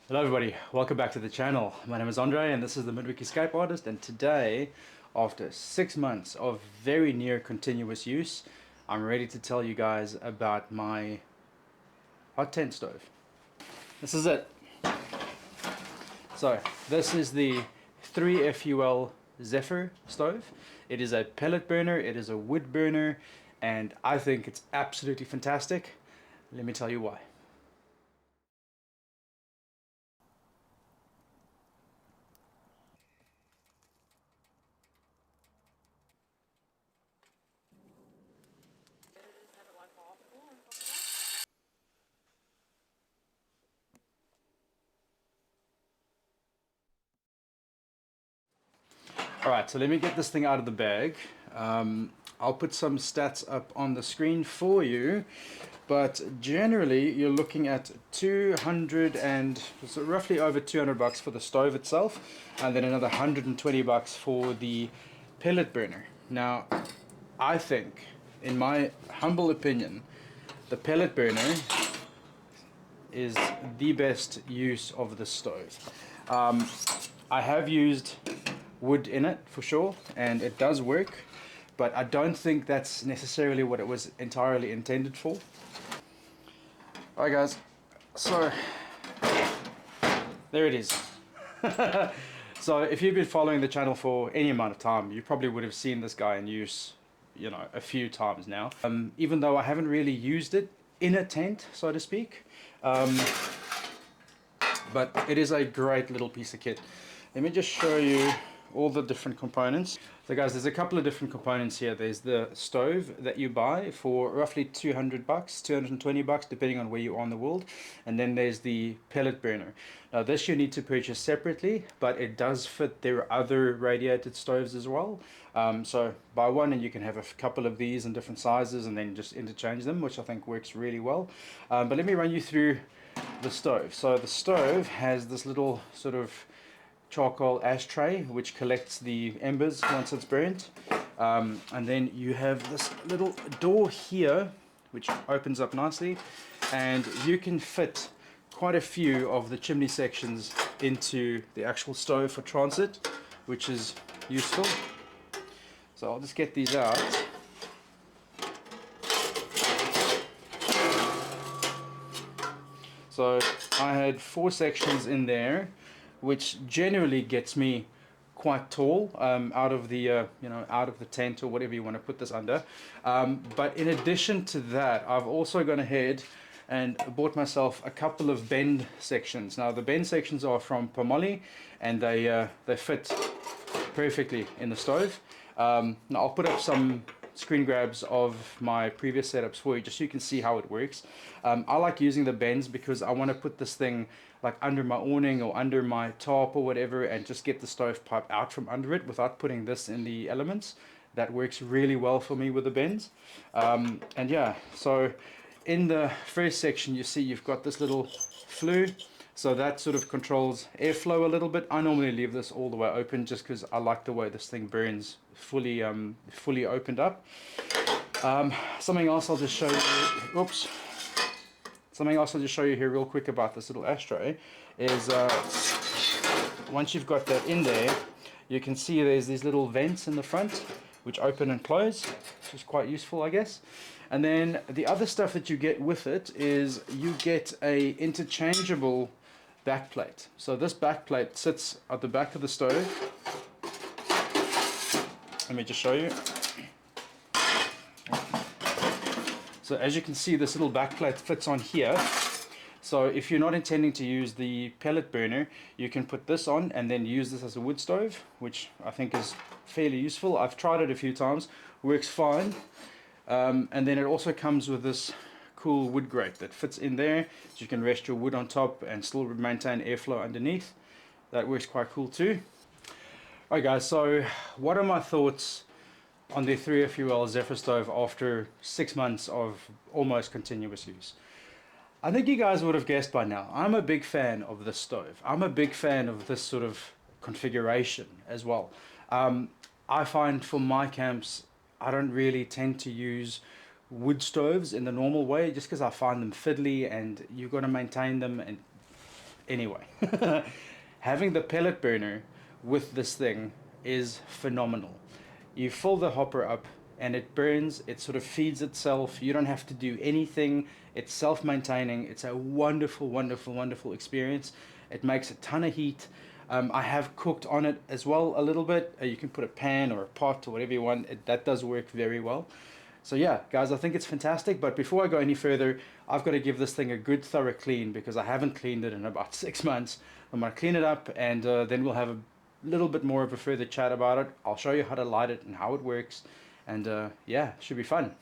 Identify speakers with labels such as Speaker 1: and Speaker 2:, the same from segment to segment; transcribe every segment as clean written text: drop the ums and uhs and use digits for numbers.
Speaker 1: Hello everybody, welcome back to the channel. My name is Andre and this is the Midweek Escape Artist, and today, after 6 months of very near continuous use, I'm ready to tell you guys about my hot tent stove. This is it. So this is the 3FUL Zephyr Stove. It is a pellet burner, it is a wood burner, and I think it's absolutely fantastic. Let me tell you why. Alright, so let me get this thing out of the bag. I'll put some stats up on the screen for you, but generally you're looking at 200 and so roughly over 200 bucks for the stove itself, and then another 120 bucks for the pellet burner. Now, I think, in my humble opinion, the pellet burner is the best use of the stove. I have used wood in it for sure, and it does work, but I don't think that's necessarily what it was entirely intended for. Alright guys, so there it is. So if you've been following the channel for any amount of time, you probably would have seen this guy in use, you know, a few times now. Even though I haven't really used it in a tent, so to speak, but it is a great little piece of kit. Let me just show you all the different components. So guys, there's a couple of different components here. There's the stove that you buy for roughly 200 bucks, 220 bucks, depending on where you are in the world. And then there's the pellet burner. Now this you need to purchase separately, but it does fit their other radiated stoves as well. So buy one and you can have a couple of these in different sizes and then just interchange them, which I think works really well. But let me run you through the stove. So the stove has this little sort of charcoal ashtray which collects the embers once it's burnt, and then you have this little door here which opens up nicely, and you can fit quite a few of the chimney sections into the actual stove for transit, which is useful. So I'll just get these out. So I had 4 sections in there, which generally gets me quite tall out of the out of the tent or whatever you want to put this under. But in addition to that, I've also gone ahead and bought myself a couple of bend sections. Now the bend sections are from Pellet, and they fit perfectly in the stove. Now I'll put up some screen grabs of my previous setups for you just so you can see how it works. I like using the bends because I want to put this thing like under my awning or under my tarp or whatever, and just get the stovepipe out from under it without putting this in the elements. That works really well for me with the bends. And yeah, so in the first section you see you've got this little flue, so that sort of controls airflow a little bit. I normally leave this all the way open just because I like the way this thing burns fully opened up. Something else I'll just show you. Oops. Something else I'll just show you here real quick about this little ashtray is once you've got that in there, you can see there's these little vents in the front which open and close, which is quite useful, I guess. And then the other stuff that you get with it is you get a interchangeable backplate. So this backplate sits at the back of the stove. Let me just show you. So as you can see, this little backplate fits on here. So if you're not intending to use the pellet burner, you can put this on and then use this as a wood stove, which I think is fairly useful. I've tried it a few times, works fine. And then it also comes with this cool wood grate that fits in there, so you can rest your wood on top and still maintain airflow underneath. That works quite cool too. Alright guys, so what are my thoughts on the 3FUL Zephyr Stove after 6 months of almost continuous use? I think you guys would have guessed by now, I'm a big fan of this stove. I'm a big fan of this sort of configuration as well. I find for my camps, I don't really tend to use wood stoves in the normal way just because I find them fiddly and you've got to maintain them, and anyway. Having the pellet burner with this thing is phenomenal. You fill the hopper up and it burns, it sort of feeds itself. You don't have to do anything. It's self-maintaining. It's a wonderful, wonderful, wonderful experience. It makes a ton of heat. I have cooked on it as well a little bit. You can put a pan or a pot or whatever you want. That does work very well. So yeah, guys, I think it's fantastic. But before I go any further, I've got to give this thing a good thorough clean because I haven't cleaned it in about 6 months. I'm going to clean it up, and then we'll have a little bit more of a further chat about it. I'll show you how to light it and how it works. And yeah, should be fun.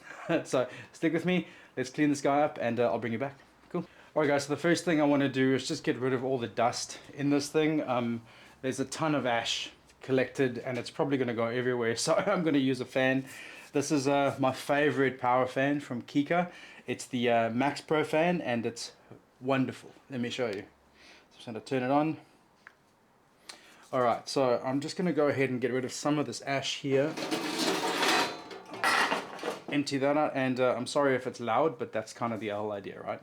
Speaker 1: So stick with me. Let's clean this guy up, and I'll bring you back. Cool. Alright guys, so the first thing I want to do is just get rid of all the dust in this thing. There's a ton of ash collected and it's probably going to go everywhere, so I'm going to use a fan. This is my favorite power fan from Kika. It's the Max Pro fan, and it's wonderful. Let me show you. So I'm just going to turn it on. Alright, so I'm just going to go ahead and get rid of some of this ash here. Empty that out, and I'm sorry if it's loud, but that's kind of the whole idea, right?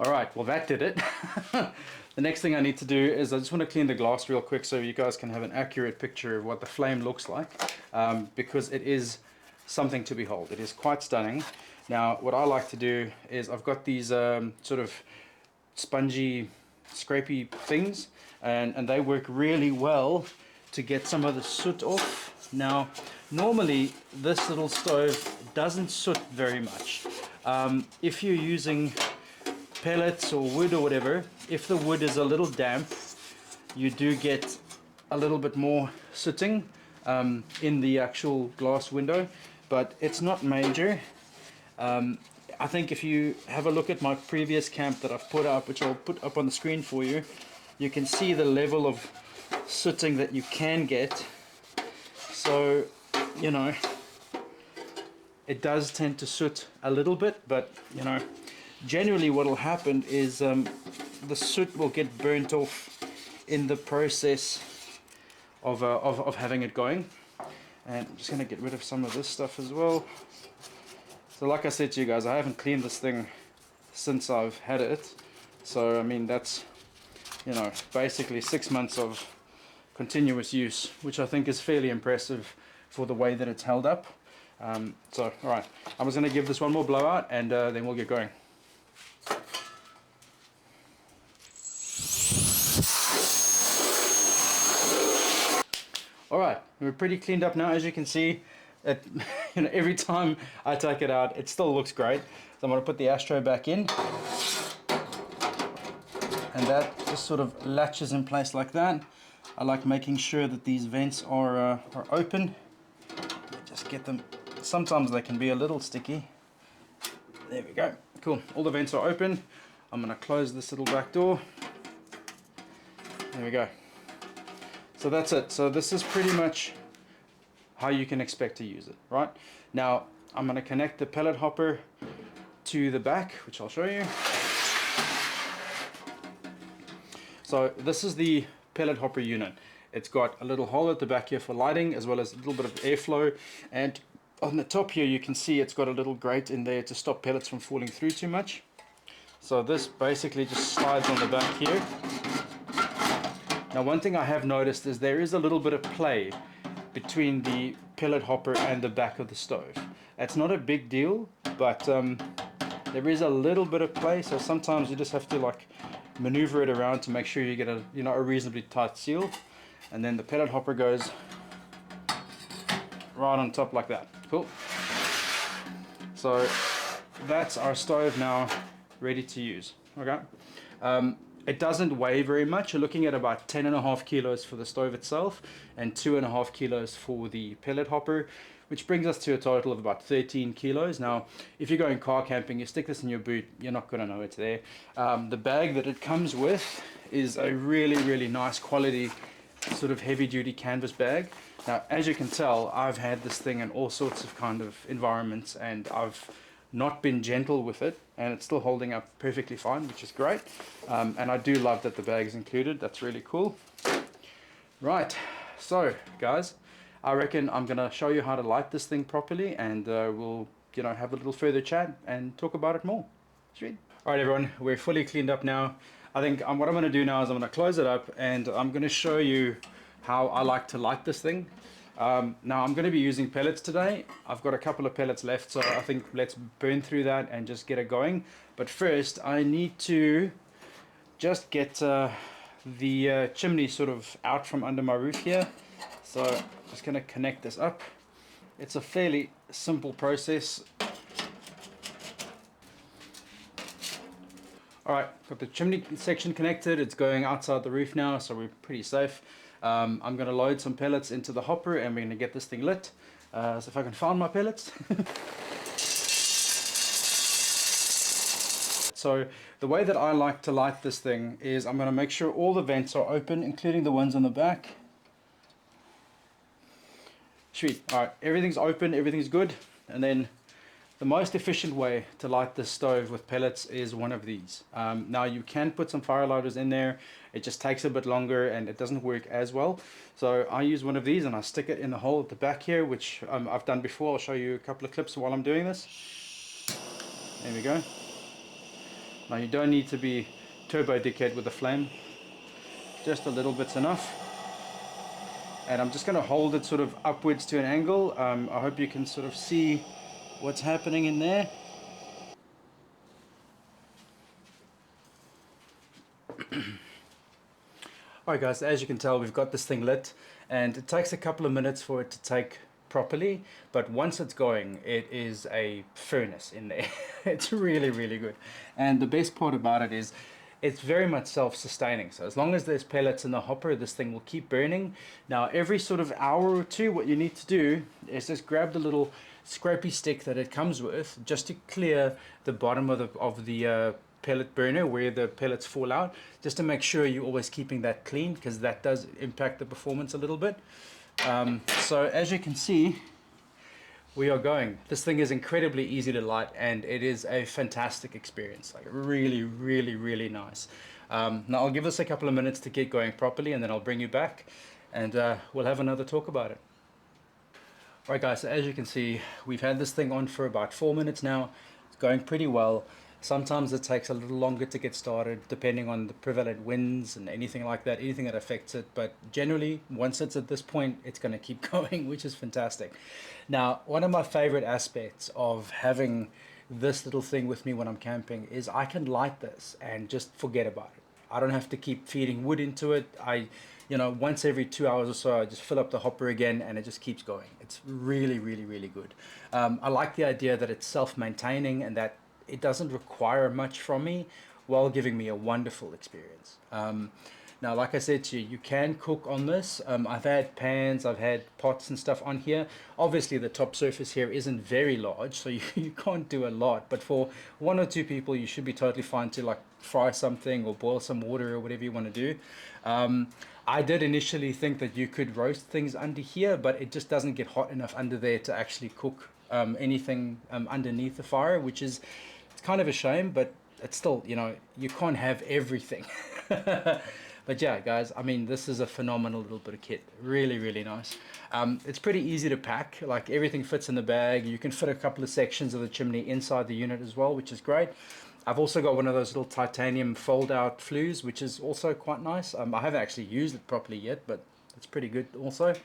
Speaker 1: Alright, well that did it. The next thing I need to do is I just want to clean the glass real quick so you guys can have an accurate picture of what the flame looks like, because it is something to behold. It is quite stunning. Now what I like to do is I've got these sort of spongy, scrapey things, and they work really well to get some of the soot off. Now normally this little stove doesn't soot very much. If you're using pellets or wood or whatever, if the wood is a little damp, you do get a little bit more sooting in the actual glass window, but it's not major. I think if you have a look at my previous camp that I've put up, which I'll put up on the screen for you, you can see the level of sooting that you can get. So, you know, it does tend to soot a little bit, but you know, generally what will happen is the soot will get burnt off in the process of having it going. And I'm just going to get rid of some of this stuff as well. So like I said to you guys, I haven't cleaned this thing since I've had it. So I mean, that's, you know, basically 6 months of continuous use, which I think is fairly impressive for the way that it's held up. So alright, I'm just going to give this one more blowout, and then we'll get going. Alright, we're pretty cleaned up now, as you can see. It, you know, every time I take it out, it still looks great. So I'm going to put the ashtray back in, and that just sort of latches in place like that. I like making sure that these vents are open. Just get them. Sometimes they can be a little sticky. There we go. Cool. All the vents are open. I'm going to close this little back door. There we go. So that's it. So this is pretty much how you can expect to use it, right? Now I'm going to connect the pellet hopper to the back, which I'll show you. So this is the pellet hopper unit. It's got a little hole at the back here for lighting, as well as a little bit of airflow, and on the top here you can see it's got a little grate in there to stop pellets from falling through too much. So this basically just slides on the back here. Now one thing I have noticed is there is a little bit of play between the pellet hopper and the back of the stove. It's not a big deal, but there is a little bit of play, so sometimes you just have to like maneuver it around to make sure you get a, you know, a reasonably tight seal. And then the pellet hopper goes right on top like that. Cool. So that's our stove now ready to use. Okay. It doesn't weigh very much. You're looking at about 10.5 kilos for the stove itself and 2.5 kilos for the pellet hopper, which brings us to a total of about 13 kilos. Now, if you're going car camping, you stick this in your boot, you're not going to know it's there. The bag that it comes with is a really, really nice quality sort of heavy duty canvas bag. Now, as you can tell, I've had this thing in all sorts of kind of environments, and I've not been gentle with it, and it's still holding up perfectly fine, which is great. And I do love that the bag is included. That's really cool. Right, so guys, I reckon I'm gonna show you how to light this thing properly, and we'll have a little further chat and talk about it more. Sweet. All right, everyone, we're fully cleaned up now. I think what I'm gonna do now is I'm gonna close it up, and I'm gonna show you how I like to light this thing. Now I'm going to be using pellets today. I've got a couple of pellets left, so I think let's burn through that and just get it going. But first I need to just get the chimney sort of out from under my roof here. So I'm just going to connect this up. It's a fairly simple process. Alright, got the chimney section connected. It's going outside the roof now, so we're pretty safe. I'm going to load some pellets into the hopper, and we're going to get this thing lit. So if I can find my pellets. So the way that I like to light this thing is I'm going to make sure all the vents are open, including the ones on the back. Sweet. Alright, everything's open, everything's good. And then the most efficient way to light this stove with pellets is one of these. Now you can put some fire lighters in there. It just takes a bit longer and it doesn't work as well. So I use one of these and I stick it in the hole at the back here, which I've done before. I'll show you a couple of clips while I'm doing this. There we go. Now you don't need to be turbo dickhead with the flame. Just a little bit's enough. And I'm just going to hold it sort of upwards to an angle. I hope you can sort of see what's happening in there. Alright guys, as you can tell, we've got this thing lit, and it takes a couple of minutes for it to take properly, but once it's going, it is a furnace in there. It's really, really good. And the best part about it is it's very much self-sustaining. So as long as there's pellets in the hopper, this thing will keep burning. Now every sort of hour or two, what you need to do is just grab the little scrapey stick that it comes with, just to clear the bottom of the pellet burner where the pellets fall out, just to make sure you're always keeping that clean, because that does impact the performance a little bit. So as you can see, we are going. This thing is incredibly easy to light, and it is a fantastic experience. Like really, really, really nice. Now I'll give this a couple of minutes to get going properly, and then I'll bring you back, and we'll have another talk about it. Alright guys, so as you can see, we've had this thing on for about 4 minutes now. It's going pretty well. Sometimes it takes a little longer to get started, depending on the prevalent winds and anything like that, anything that affects it. But generally, once it's at this point, it's going to keep going, which is fantastic. Now, one of my favorite aspects of having this little thing with me when I'm camping is I can light this and just forget about it. I don't have to keep feeding wood into it. Once every 2 hours or so, I just fill up the hopper again, and it just keeps going. It's really, really, really good. I like the idea that it's self-maintaining and that it doesn't require much from me, while giving me a wonderful experience. Now, like I said to you, you can cook on this. I've had pans, I've had pots and stuff on here. Obviously, the top surface here isn't very large, so you can't do a lot. But for 1 or 2 people, you should be totally fine to like fry something or boil some water or whatever you want to do. I did initially think that you could roast things under here, but it just doesn't get hot enough under there to actually cook anything underneath the fire, which is, it's kind of a shame, but it's still, you can't have everything. But yeah, guys, I mean, this is a phenomenal little bit of kit. Really, really nice. It's pretty easy to pack. Like, everything fits in the bag. You can fit a couple of sections of the chimney inside the unit as well, which is great. I've also got one of those little titanium fold-out flues, which is also quite nice. I haven't actually used it properly yet, but it's pretty good also.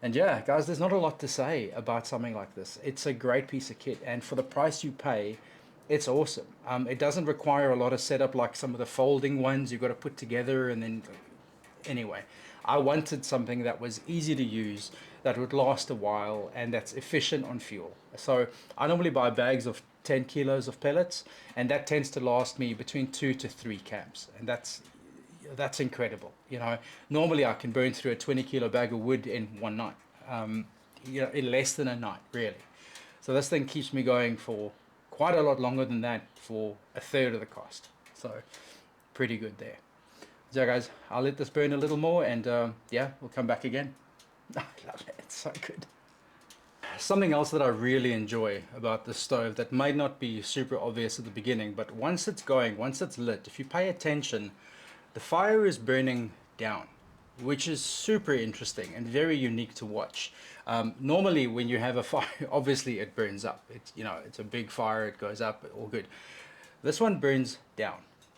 Speaker 1: And yeah, guys, there's not a lot to say about something like this. It's a great piece of kit, and for the price you pay, it's awesome. It doesn't require a lot of setup like some of the folding ones you've got to put together, and then anyway, I wanted something that was easy to use, that would last a while, and that's efficient on fuel. So I normally buy bags of 10 kilos of pellets, and that tends to last me between 2 to 3 camps, and that's incredible. Normally I can burn through a 20-kilo bag of wood in one night, in less than a night, really. So this thing keeps me going for quite a lot longer than that for a third of the cost. So pretty good there. So guys, I'll let this burn a little more, and yeah, we'll come back again. I love it, it's so good. Something else that I really enjoy about this stove that might not be super obvious at the beginning, but once it's going, once it's lit, if you pay attention, the fire is burning down, which is super interesting and very unique to watch. Normally when you have a fire, obviously it burns up. It's, you know, it's a big fire, it goes up, all good. This one burns down.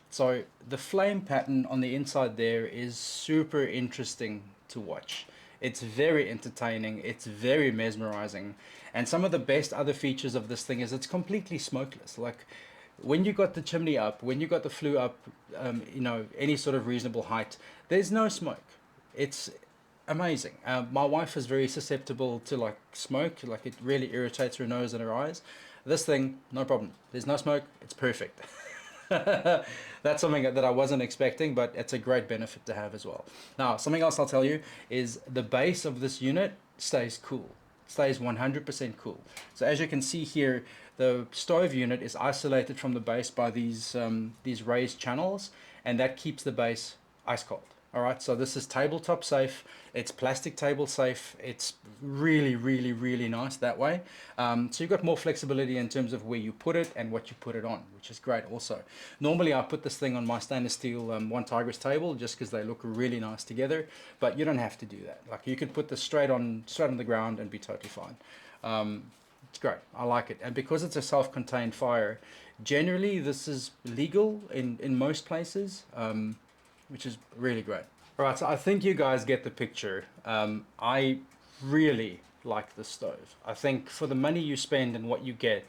Speaker 1: So the flame pattern on the inside there is super interesting to watch. It's very entertaining, it's very mesmerizing, and some of the best other features of this thing is it's completely smokeless. Like when you got the chimney up, when you got the flue up, you know, any sort of reasonable height, there's no smoke. It's amazing. My wife is very susceptible to like smoke, like it really irritates her nose and her eyes. This thing, no problem. There's no smoke, it's perfect. That's something that I wasn't expecting, but it's a great benefit to have as well. Now, something else I'll tell you is the base of this unit stays cool. It stays 100% cool. So as you can see here, the stove unit is isolated from the base by these raised channels, and that keeps the base ice cold. All right, so this is tabletop safe. It's plastic table safe. It's really, really, really nice that way. So you've got more flexibility in terms of where you put it and what you put it on, which is great also. Normally I put this thing on my stainless steel one Tigris table just because they look really nice together, but you don't have to do that. Like you could put this straight on the ground and be totally fine. It's great. I like it. And because it's a self-contained fire, generally this is legal in most places. Which is really great. Alright, so I think you guys get the picture. I really like this stove. I think for the money you spend and what you get,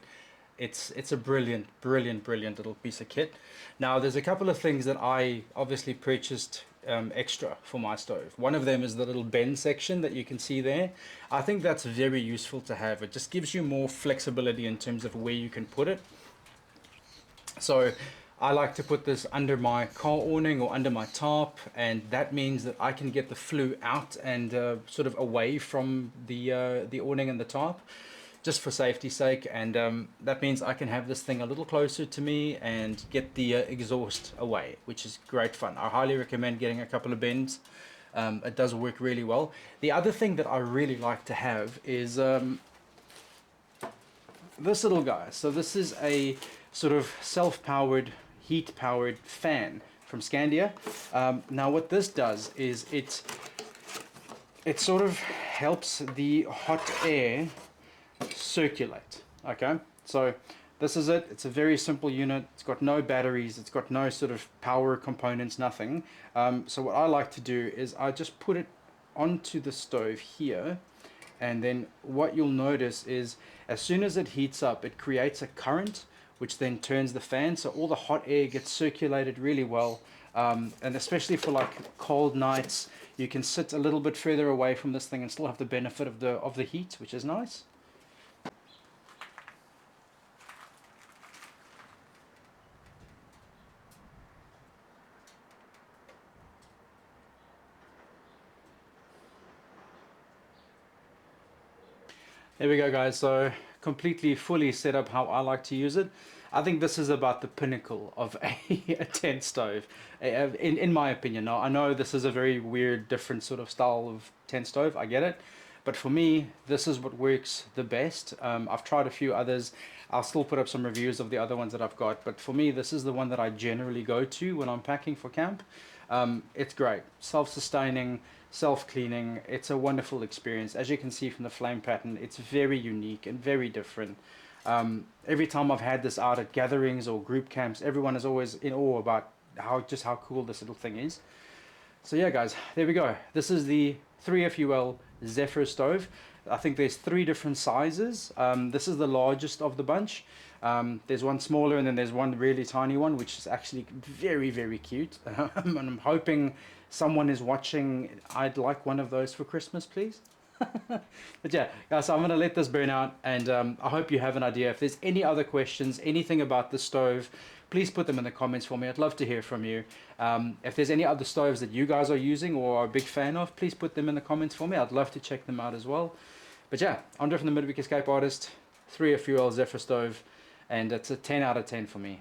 Speaker 1: it's a brilliant, brilliant, brilliant little piece of kit. Now there's a couple of things that I obviously purchased extra for my stove. One of them is the little bend section that you can see there. I think that's very useful to have. It just gives you more flexibility in terms of where you can put it. So I like to put this under my car awning or under my tarp, and that means that I can get the flue out and sort of away from the awning and the tarp, just for safety's sake. And that means I can have this thing a little closer to me and get the exhaust away, which is great fun. I highly recommend getting a couple of bends. It does work really well. The other thing that I really like to have is this little guy. So this is a sort of self-powered, heat-powered fan from Scandia. Now what this does is it sort of helps the hot air circulate. Okay, so this is it. It's a very simple unit. It's got no batteries. It's got no sort of power components, nothing. So what I like to do is I just put it onto the stove here, and then what you'll notice is as soon as it heats up, it creates a current which then turns the fan, so all the hot air gets circulated really well. And especially for like cold nights, you can sit a little bit further away from this thing and still have the benefit of the heat, which is nice. There we go, guys. So completely fully set up how I like to use it. I think this is about the pinnacle of a tent stove, in my opinion. Now, I know this is a very weird, different sort of style of tent stove. I get it. But for me, this is what works the best. I've tried a few others. I'll still put up some reviews of the other ones that I've got. But for me, this is the one that I generally go to when I'm packing for camp. It's great. Self-sustaining, self-cleaning. It's a wonderful experience. As you can see from the flame pattern, it's very unique and very different. Every time I've had this out at gatherings or group camps, everyone is always in awe about how cool this little thing is. So yeah, guys, there we go. This is the 3FUL Zephyr Stove. I think there's 3 different sizes. This is the largest of the bunch. There's one smaller, and then there's one really tiny one, which is actually very, very cute. And I'm hoping someone is watching. I'd like one of those for Christmas, please. But yeah, guys, so I'm going to let this burn out, and I hope you have an idea. If there's any other questions, anything about the stove, please put them in the comments for me. I'd love to hear from you. If there's any other stoves that you guys are using or are a big fan of, please put them in the comments for me. I'd love to check them out as well. But yeah, Andre from the Midweek Escape Artist, 3FUL Zephyr Stove, and it's a 10 out of 10 for me.